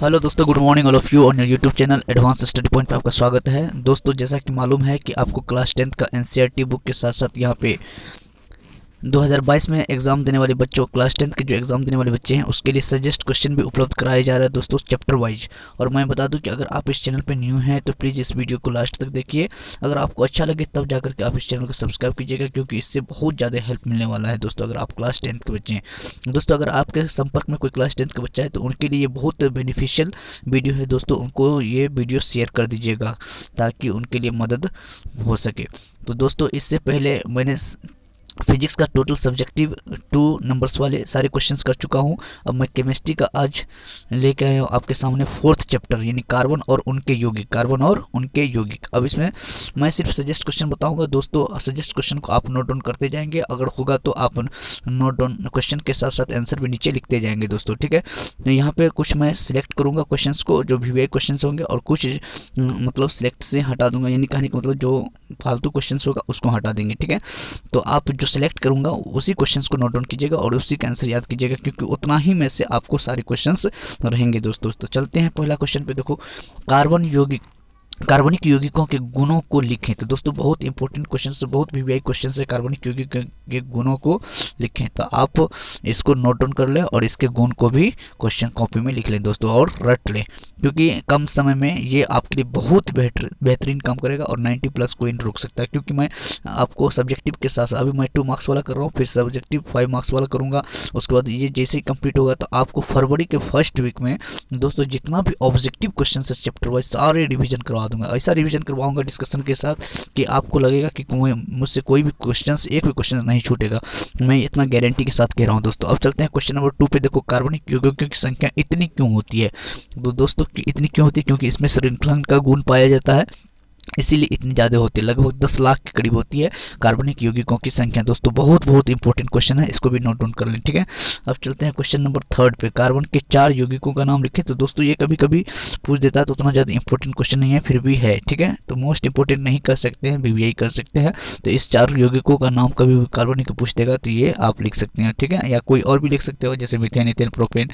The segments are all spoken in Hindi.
हेलो दोस्तों, good morning all of you on your YouTube channel advance study point पे आपका स्वागत है। दोस्तों, जैसा कि मालूम है कि आपको क्लास 10th का एनसीईआरटी बुक के साथ साथ यहाँ पे 2022 में एग्ज़ाम देने वाले बच्चों, क्लास 10th के जो एग्ज़ाम देने वाले बच्चे हैं उसके लिए सजेस्ट क्वेश्चन भी उपलब्ध कराया जा रहा है दोस्तों, चैप्टर वाइज। और मैं बता दूं कि अगर आप इस चैनल पे न्यू हैं तो प्लीज़ इस वीडियो को लास्ट तक देखिए। अगर आपको अच्छा लगे तब जाकर के आप इस चैनल को सब्सक्राइब कीजिएगा, क्योंकि इससे बहुत ज़्यादा हेल्प मिलने वाला है दोस्तों। अगर आप क्लास 10th के बच्चे हैं दोस्तों, अगर आपके संपर्क में कोई क्लास 10th का बच्चा है तो उनके लिए ये बहुत बेनिफिशियल वीडियो है दोस्तों। उनको ये वीडियो शेयर कर दीजिएगा ताकि उनके लिए मदद हो सके। तो दोस्तों, इससे पहले मैंने फिजिक्स का टोटल सब्जेक्टिव 2 नंबर्स वाले सारे क्वेश्चंस कर चुका हूं। अब मैं केमिस्ट्री का आज लेके आया हूं आपके सामने 4th चैप्टर, यानी कार्बन और उनके यौगिक। अब इसमें मैं सिर्फ सजेस्ट क्वेश्चन बताऊंगा दोस्तों। सजेस्ट क्वेश्चन को आप नोट डाउन करते जाएंगे, अगर होगा तो आप नोट डाउन क्वेश्चन के साथ साथ आंसर भी नीचे लिखते जाएंगे दोस्तों, ठीक है। तो यहाँ पे कुछ मैं सिलेक्ट करूँगा क्वेश्चन को जो वीवीआई क्वेश्चन होंगे, और कुछ मतलब सिलेक्ट से हटा दूंगा, यानी कहने का मतलब जो फालतू क्वेश्चन होगा उसको हटा देंगे, ठीक है। तो आप जो सिलेक्ट करूंगा उसी क्वेश्चंस को नोट डाउन कीजिएगा और उसी का आंसर याद कीजिएगा, क्योंकि उतना ही में से आपको सारे क्वेश्चंस रहेंगे दोस्तों। तो चलते हैं पहला क्वेश्चन पे। देखो, कार्बनिक यौगिकों के गुणों को लिखें। तो दोस्तों, बहुत इंपॉर्टेंट क्वेश्चन है, बहुत वीवीआई क्वेश्चन है। कार्बनिक यौगिक के गुणों को लिखें, तो आप इसको नोट डाउन कर लें और इसके गुण को भी क्वेश्चन कॉपी में लिख लें दोस्तों, और रट लें, क्योंकि कम समय में ये आपके लिए बहुत बेहतरीन काम करेगा और 90+ कोई नहीं रोक सकता है। क्योंकि मैं आपको सब्जेक्टिव के साथ अभी मैं 2 मार्क्स वाला कर रहा हूँ, फिर सब्जेक्टिव 5 मार्क्स वाला करूँगा। उसके बाद ये जैसे ही कंप्लीट होगा तो आपको फरवरी के फर्स्ट वीक में दोस्तों जितना भी ऑब्जेक्टिव क्वेश्चन है चैप्टर वाइज सारे रिविजन करवा दूंगा। ऐसा रिवीजन करवाऊंगा डिस्कशन के साथ कि आपको लगेगा कि मुझसे कोई भी क्वेश्चंस, एक भी क्वेश्चन नहीं छूटेगा। मैं इतना गारंटी के साथ कह रहा हूं दोस्तों। अब चलते हैं क्वेश्चन नंबर 2 पे। देखो, कार्बनिक यौगिकों की संख्या इतनी क्यों होती है? तो दोस्तों, इतनी क्यों होती है? क्योंकि इसमें श्रृंखलन का गुण पाया जाता है, इसीलिए इतनी ज़्यादा होती है। लगभग 10 लाख के करीब होती है कार्बनिक यौगिकों की संख्या दोस्तों। बहुत इंपॉर्टेंट क्वेश्चन है, इसको भी नोट डाउन कर लें, ठीक है। अब चलते हैं क्वेश्चन नंबर 3 पे। कार्बन के 4 यौगिकों का नाम लिखें। तो दोस्तों, ये कभी कभी पूछ देता है तो उतना ज़्यादा इंपॉर्टेंट क्वेश्चन नहीं है, फिर भी है, ठीक है। तो मोस्ट इंपॉर्टेंट नहीं कर सकते हैं, वीवीआई कर सकते हैं। तो इस 4 यौगिकों का नाम कभी भी कार्बनिक को पूछ देगा तो ये आप लिख सकते हैं, ठीक है, या कोई और भी लिख सकते हो, जैसे मीथेन, इथेन, प्रोपेन।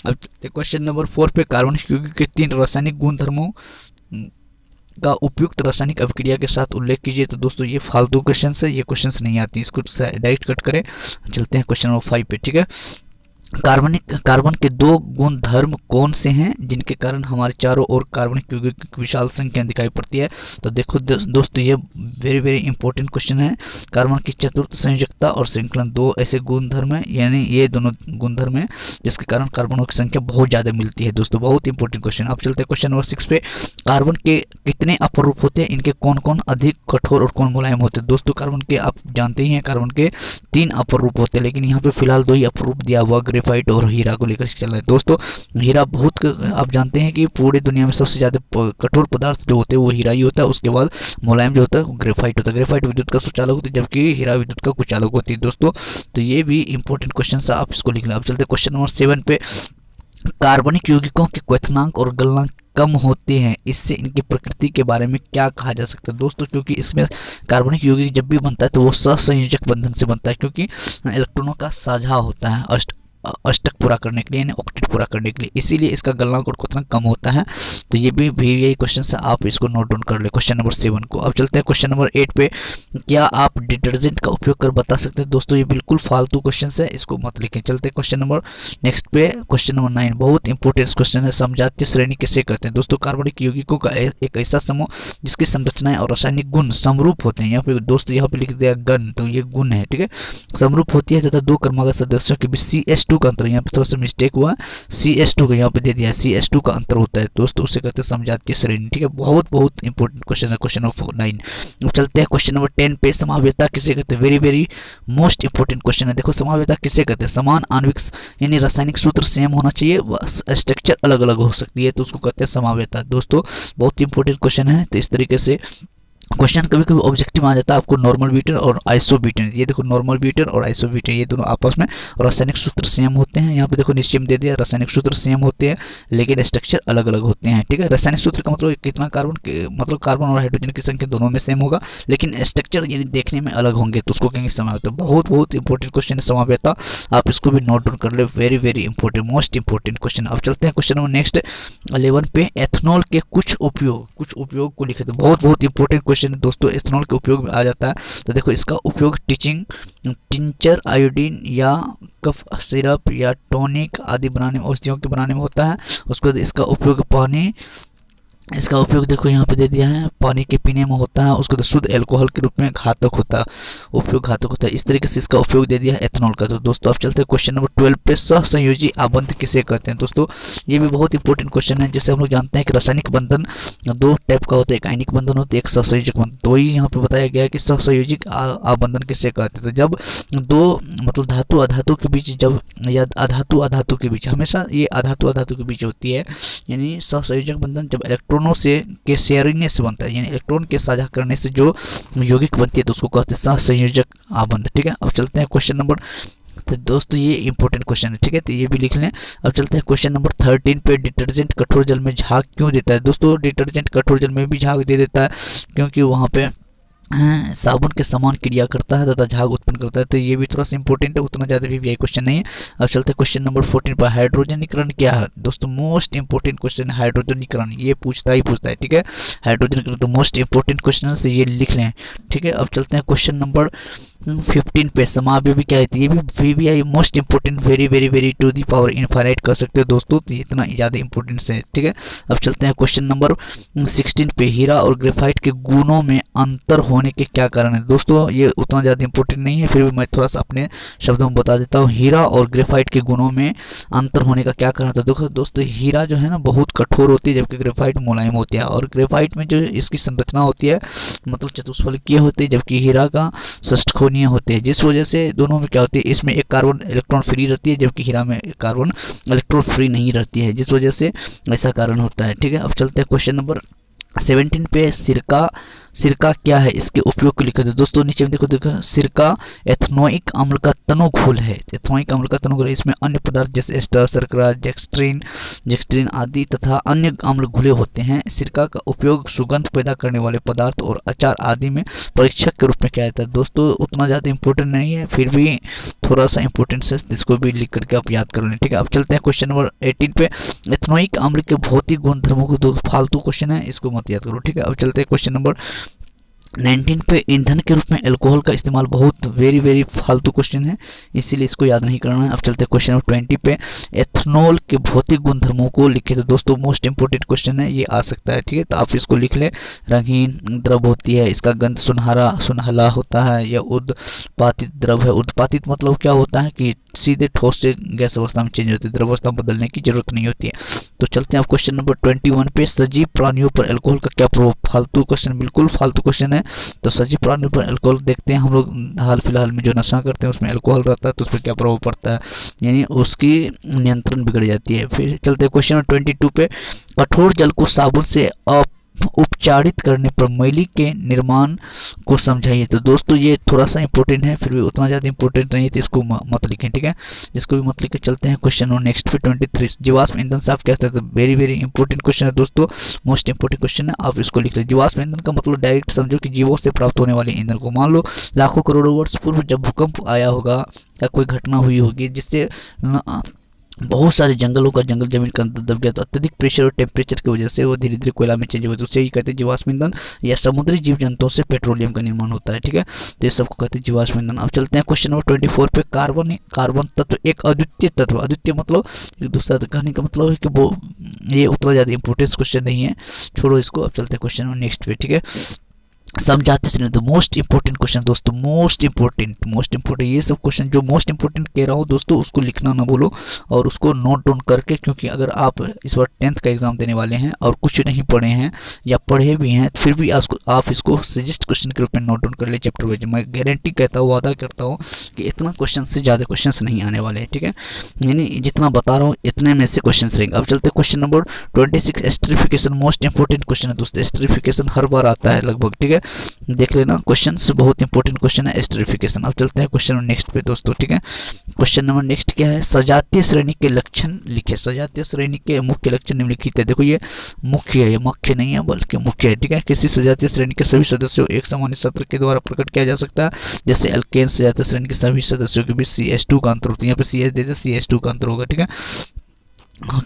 अब क्वेश्चन नंबर 4 पे। कार्बनिक यौगिक के 3 रासायनिक गुणधर्मों का उपयुक्त रासायनिक अभिक्रिया के साथ उल्लेख कीजिए। तो दोस्तों, ये फालतू क्वेश्चन है, ये क्वेश्चन नहीं आती, इसको डायरेक्ट कट करें। चलते हैं क्वेश्चन नंबर 5 पे, ठीक है। कार्बन के 2 गुण धर्म कौन से हैं जिनके कारण हमारे चारों ओर कार्बनिक यौगिक की विशाल संख्या दिखाई पड़ती है? तो देखो दोस्तों, ये वेरी इंपॉर्टेंट क्वेश्चन है। कार्बन की चतुर्थ संयोजकता और श्रृंखलन 2 ऐसे गुण धर्म है, यानी ये दोनों गुण धर्म है जिसके कारण कार्बनों की संख्या बहुत ज़्यादा मिलती है दोस्तों। बहुत इंपॉर्टेंट क्वेश्चन। अब चलते हैं क्वेश्चन नंबर 6 पे। कार्बन के कितने अपर रूप होते हैं? इनके कौन कौन अधिक कठोर और कौन मुलायम होते हैं? दोस्तों, कार्बन के आप जानते ही हैं, कार्बन के 3 अपर रूप होते हैं, लेकिन यहाँ पे फिलहाल 2 ही अपर रूप दिया हुआ, ग्रेफाइट और हीरा को लेकर चल रहे हैं दोस्तों। हीरा बहुत, आप जानते हैं कि पूरी दुनिया में सबसे ज़्यादा कठोर पदार्थ जो होते हैं वो हीरा ही होता है। उसके बाद मुलायम जो होता है वो ग्रेफाइट होता है। ग्रेफाइट विद्युत का सुचालक होती है, जबकि हीरा विद्युत का कुचालक होती है दोस्तों। तो ये भी इंपॉर्टेंट क्वेश्चन है, आप इसको लिख लें। अब चलते हैं क्वेश्चन नंबर 7 पे। कार्बनिक यौगिकों के क्वथनांक और गलनांक कम होते हैं, इससे इनकी प्रकृति के बारे में क्या कहा जा सकता है? दोस्तों, क्योंकि इसमें कार्बनिक यौगिक जब भी बनता है तो वो सहसंयोजक बंधन से बनता है, क्योंकि इलेक्ट्रॉनों का साझा होता है अष्टक पूरा करने के लिए, यानी ऑक्टेट पूरा करने के लिए, इसीलिए इसका गलनांक और क्वथनांक कम होता है। तो ये भी यही क्वेश्चन है, आप इसको नोट डाउन कर ले क्वेश्चन नंबर 7 को। अब चलते हैं क्वेश्चन नंबर 8 पे। क्या आप डिटर्जेंट का उपयोग कर बता सकते हैं? दोस्तों, ये बिल्कुल फालतू क्वेश्चन है, इसको मत लिखें। चलते हैं क्वेश्चन नंबर नेक्स्ट पे। क्वेश्चन नंबर 9 बहुत इंपॉर्टेंट क्वेश्चन है। समजातीय श्रेणी किसे कहते हैं? दोस्तों, कार्बनिक यौगिकों का एक ऐसा समूह जिसकी संरचनाएं और रासायनिक गुण समरूप होते हैं। यहाँ पे दोस्तों, यहाँ पे लिख दिया गण, तो ये गुण है, ठीक है, समरूप होती है तथा 2 क्रमागत सदस्यों के बीच CH2 का अंतर, यहाँ पे थोड़ा सा मिस्टेक हुआ, CH2 का यहाँ पे दे दिया, CH2 का अंतर होता है दोस्तों, उसे कहते हैं समजातीय श्रेणी, ठीक है। बहुत इंपॉर्टेंट क्वेश्चन है क्वेश्चन नंबर 9। अब चलते हैं क्वेश्चन नंबर 10 पे। समावेता किसे कहते हैं? वेरी मोस्ट इंपॉर्टेंट क्वेश्चन है। देखो, समावेता किसे कहते हैं? समान आणविक यानी रासायनिक सूत्र सेम होना चाहिए, स्ट्रक्चर अलग अलग हो सकती है, तो उसको कहते हैं समावेता दोस्तों। बहुत इंपॉर्टेंट क्वेश्चन है। तो इस तरीके से क्वेश्चन कभी कभी ऑब्जेक्टिव आ जाता है आपको नॉर्मल ब्यूटेन और आइसोब्यूटेन। ये देखो नॉर्मल ब्यूटेन और आइसोब्यूटेन ये दोनों आपस में रासायनिक सूत्र सेम होते हैं। यहाँ पे देखो नीचे में दे दिया रासायनिक सूत्र सेम होते हैं लेकिन स्ट्रक्चर अलग अलग होते हैं। ठीक है, रासायनिक सूत्र का मतलब कितना कार्बन मतलब कार्बन और हाइड्रोजन की संख्या दोनों में सेम होगा लेकिन स्ट्रक्चर यानी देखने में अलग होंगे तो उसको कहेंगे समवेत। बहुत बहुत इंपॉर्टेंट क्वेश्चन है समवेत, आप इसको भी नोट डाउन कर ले। Very very important most important question. अब चलते हैं क्वेश्चन नंबर नेक्स्ट 11 पे। एथनॉल के कुछ उपयोग को लिखे। तो बहुत बहुत इंपॉर्टेंट क्वेश्चन है दोस्तों, एथनॉल के उपयोग में आ जाता है। तो देखो इसका उपयोग टीचिंग टिंचर आयोडीन या कफ सिरप या टॉनिक आदि बनाने में औषधियों के बनाने में होता है। उसके बाद इसका उपयोग पानी, इसका उपयोग देखो यहाँ पे दे दिया है पानी के पीने में होता है। उसको तो शुद्ध एल्कोहल के रूप में घातक होता है, उपयोग घातक होता है। इस तरीके से इसका उपयोग दे दिया है एथनॉल का। तो दोस्तों अब चलते हैं क्वेश्चन नंबर 12 पे। सहसंयोजी आबंध किसे कहते हैं? दोस्तों ये भी बहुत इंपॉर्टेंट क्वेश्चन है। जैसे हम लोग जानते हैं कि रासायनिक बंधन दो टाइप का होता है, एक आयनिक बंधन होता है, एक सहसंयोजक बंधन। तो वही यहाँ पे बताया गया है कि सहसंयोजी आबंधन किसे कहते हैं। तो जब दो मतलब धातु अधातु के बीच, जब या अधातु अधातु के बीच, हमेशा ये अधातु अधातु के बीच होती है, यानी सहसंयोजक बंधन जब इलेक्ट्रॉनों से के शेयरिंग से बनता है, यानी इलेक्ट्रॉन के साझा करने से जो यौगिक बनती है तो उसको कहते हैं सहसंयोजक आबंध। ठीक है, अब चलते हैं क्वेश्चन नंबर, तो दोस्तों ये इंपॉर्टेंट क्वेश्चन है। ठीक है, तो ये भी लिख लें। अब चलते हैं क्वेश्चन नंबर 13 पे। डिटर्जेंट कठोर जल में झाग क्यों देता है? दोस्तों डिटर्जेंट कठोर जल में भी झाग दे देता है क्योंकि वहाँ पे साबुन के समान क्रिया करता है तथा झाग उत्पन्न करता है। तो ये भी थोड़ा सा इंपॉर्टेंट है, उतना ज़्यादा भी यही क्वेश्चन नहीं है। अब चलते हैं क्वेश्चन नंबर 14 पर। हाइड्रोजनीकरण क्या है? दोस्तों मोस्ट इंपॉर्टेंट क्वेश्चन है हाइड्रोजनीकरण, ये पूछता ही पूछता है। ठीक है, हाइड्रोजनीकरण तो मोस्ट इंपॉर्टेंट क्वेश्चन है, तो ये लिख लें। ठीक है, अब चलते हैं क्वेश्चन नंबर 15 पे। समावयवी क्या है? ये भी VVI most important, very very very to the power infinite कर सकते हो दोस्तों, तो इतना ज़्यादा इंपॉर्टेंट है। ठीक है, अब चलते हैं क्वेश्चन नंबर 16 पे। हीरा और ग्रेफाइट के गुणों में अंतर होने के क्या कारण है? दोस्तों ये उतना ज़्यादा इंपॉर्टेंट नहीं है, फिर भी मैं थोड़ा सा अपने शब्दों में बता देता हूँ। हीरा और ग्रेफाइट के गुणों में अंतर होने का क्या कारण? तो देखो दोस्तों हीरा जो है ना बहुत कठोर होती है जबकि ग्रेफाइट मुलायम होती है, और ग्रेफाइट में जो इसकी संरचना होती है मतलब चतुष्फलकीय होती है जबकि हीरा का षष्ठकोणीय होते हैं, जिस वजह से दोनों में क्या होती है, इसमें एक कार्बन इलेक्ट्रॉन फ्री रहती है जबकि हीरा में कार्बन इलेक्ट्रॉन फ्री नहीं रहती है, जिस वजह से ऐसा कारण होता है। ठीक है, अब चलते हैं क्वेश्चन नंबर 17 पे। सिरका क्या है? इसके उपयोग को लिखा है। दोस्तों नीचे में देखो सिरका एथनोइक अम्ल का तनुघोल है। एथनोइक अम्ल का तनुघोल है, इसमें अन्य पदार्थ जैसे एस्टर, शर्करा, जेक्स्ट्रीन आदि तथा अन्य अम्ल घुले होते हैं। सिरका का उपयोग सुगंध पैदा करने वाले पदार्थ और अचार आदि में परीक्षक के रूप में किया जाता है। दोस्तों उतना ज़्यादा इंपॉर्टेंट नहीं है, फिर भी थोड़ा सा इंपॉर्टेंट है, इसको भी लिख करके आप याद कर लें। ठीक है, अब चलते हैं क्वेश्चन नंबर 18 पे। एथनोइक अम्ल के भौतिक गुणधर्मों को, दो फालतू क्वेश्चन है, इसको मत याद करो। ठीक है, अब चलते हैं क्वेश्चन नंबर 19 पे। ईंधन के रूप में अल्कोहल का इस्तेमाल बहुत वेरी वेरी फालतू क्वेश्चन है, इसीलिए इसको याद नहीं करना है। अब चलते हैं क्वेश्चन नंबर 20 पे। एथनॉल के भौतिक गुणधर्मों को लिखे। तो दोस्तों मोस्ट इंपॉर्टेंट क्वेश्चन है, ये आ सकता है। ठीक है, तो आप इसको लिख लें। रंगीन द्रव होती है, इसका गंध सुनहला होता है, यह उर्ध्वपातित द्रव है। उर्ध्वपातित मतलब क्या होता है कि सीधे ठोस से गैस अवस्था में चेंज होती है, द्रवावस्था में बदलने की जरूरत नहीं होती है। तो चलते हैं आप क्वेश्चन नंबर 21 पे। सजीव प्राणियों पर अल्कोहल का क्या प्रभाव? फालतू क्वेश्चन, बिल्कुल फालतू क्वेश्चन है। तो सजीव प्राणियों पर अल्कोहल देखते हैं हम लोग हाल फिलहाल में जो नशा करते हैं उसमें अल्कोहल रहता है, तो उस पर क्या प्रभाव पड़ता है, यानी उसकी नियंत्रण बिगड़ जाती है। फिर चलते हैं क्वेश्चन नंबर 22 पे। कठोर जल को साबुन से उपचारित करने पर मैली के निर्माण को समझाइए। तो दोस्तों ये थोड़ा सा इंपॉर्टेंट है, फिर भी उतना ज़्यादा इंपॉर्टेंट नहीं है, तो इसको मत लिखें। ठीक है, इसको भी मत लिखें। चलते हैं क्वेश्चन और नेक्स्ट पे 23। जीवाश्म ईंधन से आप क्या कहते हैं? वेरी वेरी इंपॉर्टेंट क्वेश्चन है दोस्तों, मोस्ट इंपॉर्टेंट क्वेश्चन है, आप इसको लिख लें। जीवाश्म ईंधन का मतलब डायरेक्ट समझो कि जीवों से प्राप्त होने वाले ईंधन को। मान लो लाखों करोड़ों वर्ष पूर्व जब भूकंप आया होगा या कोई घटना हुई होगी जिससे बहुत सारे जंगलों का जंगल जमीन का अंदर दब गया, तो अत्यधिक प्रेशर और टेम्परेचर की वजह से वो धीरे धीरे कोयला में चेंज हुआ, तो उसे ही कहते हैं जीवाश्म ईंधन। या समुद्री जीव जंतुओं से पेट्रोलियम का निर्माण होता है। ठीक है, तो ये सबको कहते हैं जीवाश्म ईंधन। अब चलते हैं क्वेश्चन नंबर 24 पे। कार्बन तत्व एक अद्वितीय तत्व। अद्वितीय मतलब एक दूसरा, कहने का मतलब है कि वो ये उतना ज़्यादा इंपॉर्टेंस क्वेश्चन नहीं है, छोड़ो इसको। अब चलते हैं क्वेश्चन नंबर नेक्स्ट पे। ठीक है, समझाते थे तो मोस्ट इंपॉर्टेंट क्वेश्चन दोस्तों, मोस्ट इंपॉर्टेंट ये सब क्वेश्चन जो मोस्ट इंपॉर्टेंट कह रहा हूँ दोस्तों, उसको लिखना ना बोलो और उसको नोट डाउन करके, क्योंकि अगर आप इस बार 10th का एग्जाम देने वाले हैं और कुछ नहीं पढ़े हैं या पढ़े भी हैं फिर भी आप इसको सजेस्ट क्वेश्चन के रूप में नोट डाउन कर ले चैप्टर वाइज। मैं गारंटी कहता हूँ, वादा करता हूँ कि इतना क्वेश्चन से ज़्यादा क्वेश्चन नहीं आने वाले हैं। ठीक है, यानी जितना बता रहा हूँ इतने में से क्वेश्चन रहेंगे। अब चलते question number 26। Esterification most important question है दोस्तों, एस्ट्रिफिकेशन हर बार आता है लगभग। ठीक है, है, देख लेना क्वेश्चन से, बहुत इंपॉर्टेंट क्वेश्चन है एस्टरिफिकेशन। अब चलते हैं क्वेश्चन नेक्स्ट पे दोस्तों, ठीक है। क्वेश्चन नंबर नेक्स्ट क्या है, सजातीय श्रेणी के लक्षण लिखे। सजातीय श्रेणी के मुख्य लक्षण निम्नलिखित है। देखो ये मुख्य है, ये मुख्य नहीं है बल्कि मुख्य है, ठीक है। किसी सजातीय श्रेणी के सभी सदस्यों एक सामान्य सूत्र के द्वारा प्रकट किया जा सकता है। जैसे एल्केन सजातीय श्रेणी के सभी सदस्यों के बीच CH2 का अंतर होता है, यहाँ पे CH दे दे, CH2 का अंतर होगा, ठीक है।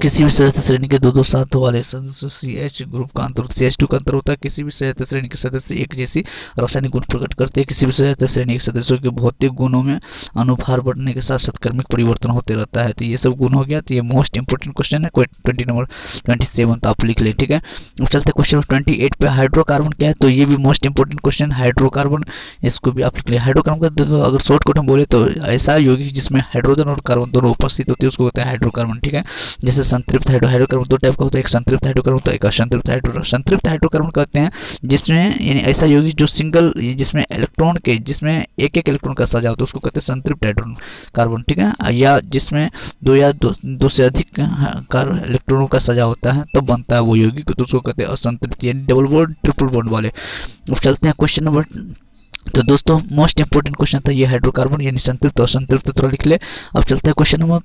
किसी भी सजातीय श्रेणी के दो साथ वाले सदस्य CH ग्रुप का अंतर CH2 का अंतर होता है। किसी भी सजातीय श्रेणी के सदस्य एक जैसी रासायनिक गुण प्रकट करते हैं। किसी भी सजातीय श्रेणी के सदस्यों के भौतिक गुणों में अनुभार बढ़ने के साथ सत्कर्मिक परिवर्तन होते रहता है। तो ये सब गुण हो गया। तो ये मोस्ट इंपोर्टेंट क्वेश्चन है, 20 नंबर 27 तो आप लिख ले, ठीक है। अब चलते क्वेश्चन नंबर 28 पे, हाइड्रोकार्बन क्या है। तो ये भी मोस्ट इंपोर्टेंट क्वेश्चन, हाइड्रोकार्बन, इसको भी आप लिख ले। हाइड्रोकार्बन का देखो अगर शॉर्टकट हम बोले तो ऐसा यौगिक जिसमें हाइड्रोजन और कार्बन दोनों उपस्थित होते हैं उसको होता है हाइड्रोकार्बन, ठीक है। जैसे संतृप्त हाइड्रोकार्बन दो टाइप का होता है, एक संतृप्त हाइड्रोकार्बन होता है, एक असंतृप्त हाइड्रोकार्बन। संतृप्त हाइड्रोकार्बन कहते हैं जिसमें यानी ऐसा यौगिक जो सिंगल, जिसमें इलेक्ट्रॉन के, जिसमें एक इलेक्ट्रॉन का सजा होता है उसको कहते हैं संतृप्त हाइड्रोकार्बन, ठीक है। या जिसमें दो से अधिक इलेक्ट्रॉनों का सजा होता है तब बनता है वो यौगिक, तो उसको कहते हैं असंतृप्त, यानी डबल बॉन्ड ट्रिपल बॉन्ड वाले। अब चलते हैं क्वेश्चन नंबर, तो दोस्तों मोस्ट इंपोर्टेंट क्वेश्चन था ये हाइड्रोकार्बन यानी संतृप्त और असंतृप्त, थोड़ा लिख ले। अब चलते हैं क्वेश्चन नंबर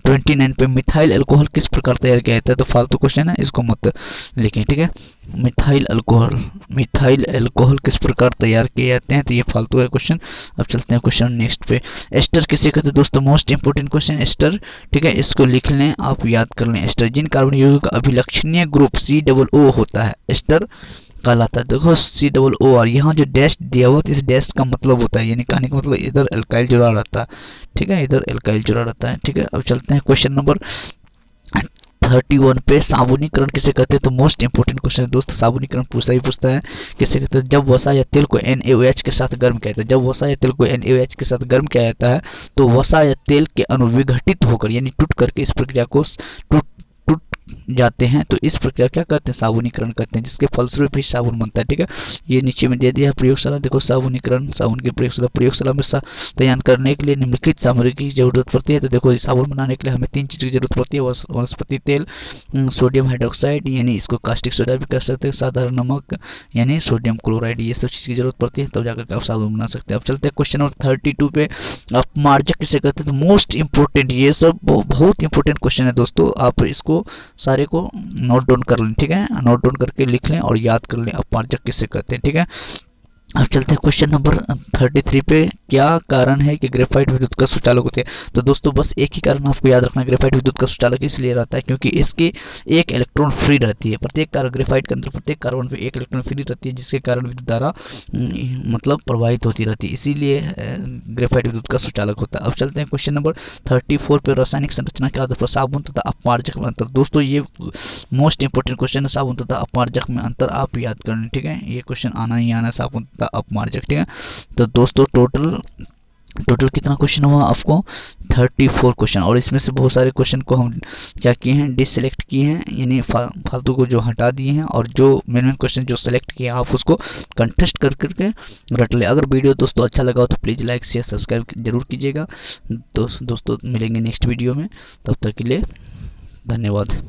29 पे, मिथाइल अल्कोहल किस प्रकार तैयार किया जाता है। तो फालतू क्वेश्चन है, इसको मत लिखें, ठीक है। मिथाइल अल्कोहल किस प्रकार तैयार किए जाते हैं, तो ये फालतू है क्वेश्चन। अब चलते हैं क्वेश्चन नेक्स्ट पे, एस्टर किसे कहते हैं। दोस्तों मोस्ट इंपोर्टेंट क्वेश्चन एस्टर, ठीक है, इसको लिख लें, आप याद कर लें। एस्टर जिन कार्बन यौगिकों का अभिलक्षणीय ग्रुप COO होता है एस्टर कहलाता है। देखो COO, यहाँ जो डैश दिया हुआ इस डैश का मतलब होता है, यानी कहने का मतलब इधर एल्काइल जुड़ा रहता है, ठीक है, इधर एल्काइल जुड़ा रहता है, ठीक है। अब चलते हैं क्वेश्चन नंबर 31 पे, साबुनीकरण किसे कहते हैं। तो मोस्ट इंपोर्टेंट क्वेश्चन है दोस्त, साबुनीकरण पूछता है किसे कहते हैं। जब वसा या तेल को NaOH के साथ गर्म किया जाता है, जब वसा या तेल को NaOH के साथ गर्म किया जाता है तो वसा या तेल के अणु विघटित होकर यानी टूट करके इस प्रक्रिया को टूट जाते हैं, तो इस प्रक्रिया क्या कहते हैं, साबुनीकरण कहते हैं, जिसके फलस्वरूप ही साबुन बनता है, ठीक है। ये नीचे में दे दिया है प्रयोगशाला, देखो साबुनीकरण, साबुन की प्रयोगशाला में तैयार करने के लिए निम्नलिखित सामग्री की जरूरत पड़ती है। तो देखो साबुन बनाने के लिए हमें 3 चीज़ की जरूरत पड़ती है, वनस्पति तेल, सोडियम हाइड्रोक्साइड यानी इसको कास्टिक सोडा भी कह सकते हैं, साधारण नमक यानी सोडियम क्लोराइड, ये सब चीज़ की जरूरत पड़ती है, तब जाकर के आप साबुन बना सकते हैं। अब चलते हैं क्वेश्चन नंबर 32 पे, अपमार्जक किसे कहते हैं। तो मोस्ट इंपोर्टेंट, ये सब बहुत इंपॉर्टेंट क्वेश्चन है दोस्तों, आप इसको सारे को नोट डाउन कर लें, ठीक है, नोट डाउन करके लिख लें और याद कर लें अपमार्जक किसे कहते हैं, ठीक है। अब चलते हैं क्वेश्चन नंबर 33 पे, क्या कारण है कि ग्रेफाइट विद्युत का सुचालक होते हैं। तो दोस्तों बस एक ही कारण आपको याद रखना, ग्रेफाइट विद्युत का सुचालक इसलिए रहता है क्योंकि इसकी एक इलेक्ट्रॉन फ्री रहती है, प्रत्येक ग्रेफाइट के अंदर प्रत्येक कार्बन पे एक इलेक्ट्रॉन फ्री रहती है, जिसके कारण विद्युत धारा मतलब प्रवाहित होती रहती है, इसीलिए ग्रेफाइट विद्युत का सुचालक होता है। अब चलते हैं क्वेश्चन नंबर 34 पे, रासायनिक संरचना के आधार पर साबुन तथा अपमार्जक में अंतर। दोस्तों ये मोस्ट इंपोर्टेंट क्वेश्चन है, साबुन तथा अपमार्जक में अंतर आप याद कर लें, ठीक है, ये क्वेश्चन आना ही आना है, साबुन तथा अपमार्जक, ठीक है। तो दोस्तों टोटल कितना क्वेश्चन हुआ आपको, 34 क्वेश्चन, और इसमें से बहुत सारे क्वेश्चन को हम क्या किए हैं, डिससेलेक्ट किए हैं, यानी फालतू को जो हटा दिए हैं, और जो मेन क्वेश्चन जो सेलेक्ट किए हैं आप उसको कंटेस्ट करके रट ले। अगर वीडियो दोस्तों अच्छा लगा हो तो प्लीज़ लाइक शेयर सब्सक्राइब जरूर कीजिएगा। दोस्तों मिलेंगे नेक्स्ट वीडियो में, तब तक के लिए धन्यवाद।